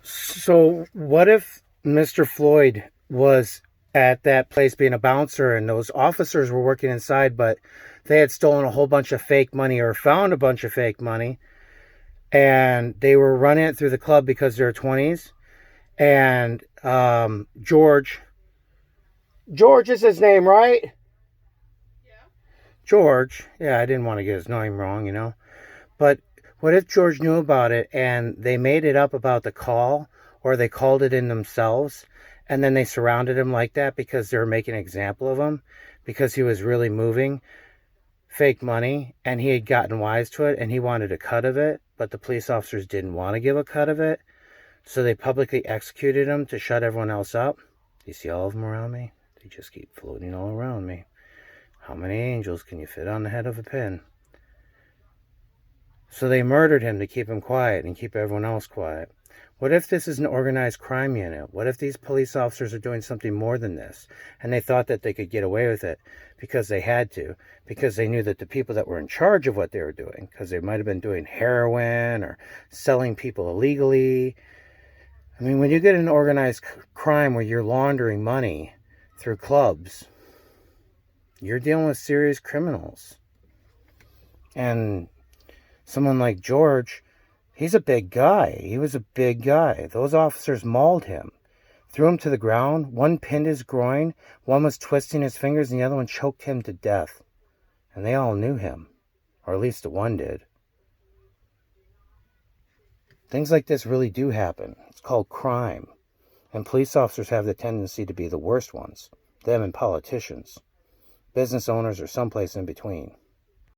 So what if Mr. Floyd was at that place being a bouncer and those officers were working inside, but they had stolen a whole bunch of fake money or found a bunch of fake money and they were running it through the club because they're 20s and George is his name, right? George. Yeah, I didn't want to get his name wrong. But what if George knew about it and they made it up about the call or they called it in themselves and then they surrounded him like that because they were making an example of him because he was really moving fake money and he had gotten wise to it and he wanted a cut of it, but the police officers didn't want to give a cut of it. So they publicly executed him to shut everyone else up. You see all of them around me? They just keep floating all around me. How many angels can you fit on the head of a pin? So they murdered him to keep him quiet and keep everyone else quiet. What if this is an organized crime unit? What if these police officers are doing something more than this? And they thought that they could get away with it because they had to, because they knew that the people that were in charge of what they were doing, because they might have been doing heroin or selling people illegally. I mean, when you get an organized crime where you're laundering money through clubs, you're dealing with serious criminals. And someone like George, he's a big guy. He was a big guy. Those officers mauled him, threw him to the ground. One pinned his groin, one was twisting his fingers, and the other one choked him to death. And they all knew him, or at least the one did. Things like this really do happen. It's called crime. And police officers have the tendency to be the worst ones. Them and politicians. Business owners or someplace in between.